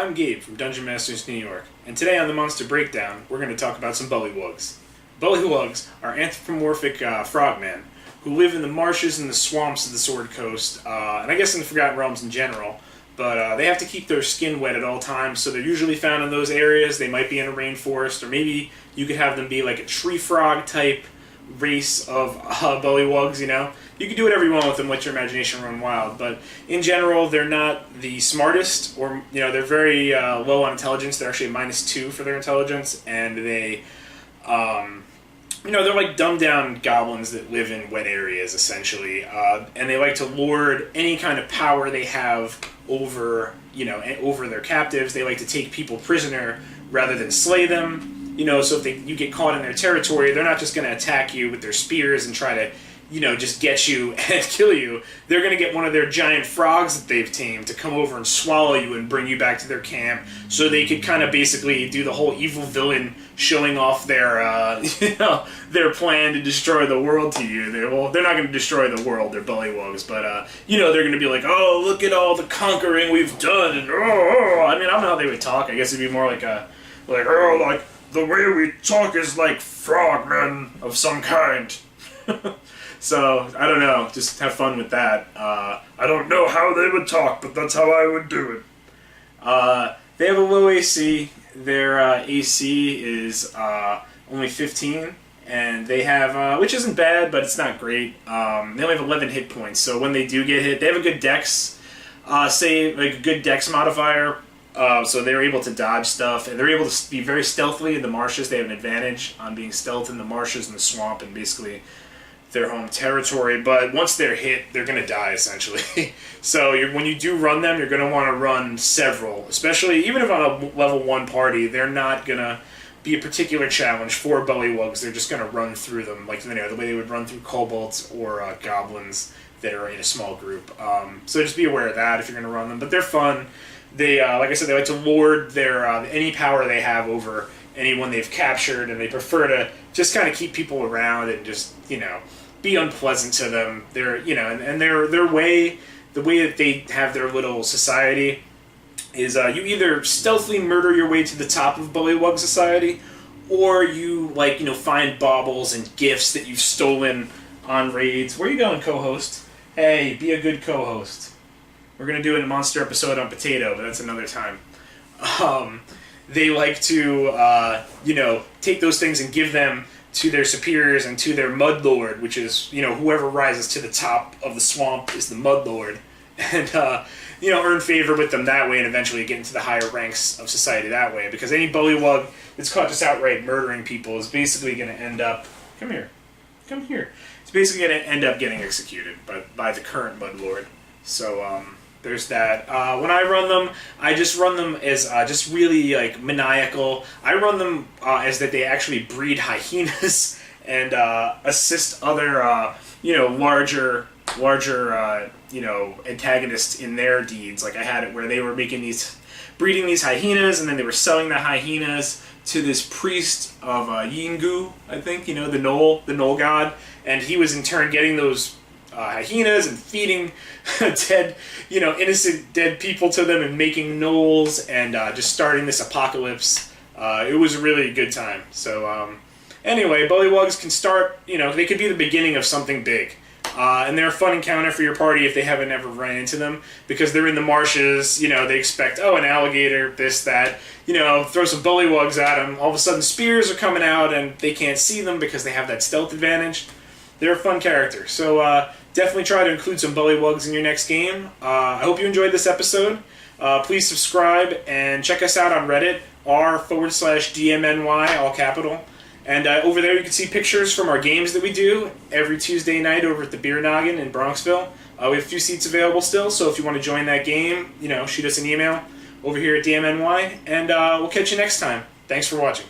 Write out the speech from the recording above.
I'm Gabe from Dungeon Masters New York, and today on the Monster Breakdown, we're going to talk about some Bullywugs. Bullywugs are anthropomorphic frogmen who live in the marshes and the swamps of the Sword Coast, and I guess in the Forgotten Realms in general, but they have to keep their skin wet at all times, so they're usually found in those areas. They might be in a rainforest, or maybe you could have them be like a tree frog type race of Bullywugs, you know? You can do whatever you want with them, let your imagination run wild, but in general, they're not the smartest, or, you know, they're very low on intelligence. They're actually -2 for their intelligence, and they, you know, they're like dumbed-down goblins that live in wet areas, essentially, and they like to lord any kind of power they have over, you know, over their captives. They like to take people prisoner rather than slay them, you know, so if you get caught in their territory, they're not just going to attack you with their spears and try to, you know, just get you and kill you. They're going to get one of their giant frogs that they've tamed to come over and swallow you and bring you back to their camp, so they could kind of basically do the whole evil villain showing off their, you know, their plan to destroy the world to you. They're not going to destroy the world, they're Bullywugs, but, you know, they're going to be like, oh, look at all the conquering we've done, and I mean, I don't know how they would talk. I guess it'd be more like like, the way we talk is like frogmen of some kind. So, I don't know, just have fun with that. I don't know how they would talk, but that's how I would do it. They have a low AC. Their AC is only 15, and they have, which isn't bad, but it's not great. They only have 11 hit points, so when they do get hit, they have a good dex, like a good dex modifier, so they're able to dodge stuff, and they're able to be very stealthily in the marshes. They have an advantage on being stealth in the marshes and the swamp, and basically their home territory, but once they're hit, they're going to die, essentially. So when you do run them, you're going to want to run several, especially, even if on a level 1 party, they're not going to be a particular challenge for Bullywugs. They're just going to run through them, like, you know, the way they would run through kobolds or goblins that are in a small group. So just be aware of that if you're going to run them, but they're fun. They, like I said, they like to lord their any power they have over anyone they've captured, and they prefer to just kind of keep people around and just, you know, be unpleasant to them. They're, you know, and their way, the way that they have their little society is you either stealthily murder your way to the top of Bullywug society, or you, like, you know, find baubles and gifts that you've stolen on raids. Where you going, co-host? Hey, be a good co-host. We're gonna do a monster episode on Potato, but that's another time. They like to, you know, take those things and give them to their superiors and to their Mudlord, which is, you know, whoever rises to the top of the swamp is the Mudlord, and, you know, earn favor with them that way, and eventually get into the higher ranks of society that way, because any Bullywug that's caught just outright murdering people is basically going to end up, come here, it's basically going to end up getting executed by the current Mudlord. So, there's that. When I run them, I just run them as just really, like, maniacal. I run them as that they actually breed hyenas and assist other, you know, larger, you know, antagonists in their deeds. Like, I had it where they were breeding these hyenas, and then they were selling the hyenas to this priest of Yingu, I think, you know, the knoll god, and he was in turn getting those hyenas and feeding dead, you know, innocent dead people to them and making knolls and just starting this apocalypse. It was a really good time. So anyway, Bullywugs can start, you know, they could be the beginning of something big. And they're a fun encounter for your party if they haven't ever run into them, because they're in the marshes, you know, they expect, oh, an alligator, this, that, you know, throw some Bullywugs at them. All of a sudden spears are coming out and they can't see them because they have that stealth advantage. They're a fun character. So definitely try to include some Bullywugs in your next game. I hope you enjoyed this episode. Please subscribe and check us out on Reddit, r/DMNY, all capital. And over there you can see pictures from our games that we do every Tuesday night over at the Beer Noggin in Bronxville. We have a few seats available still, so if you want to join that game, you know, shoot us an email over here at DMNY, and we'll catch you next time. Thanks for watching.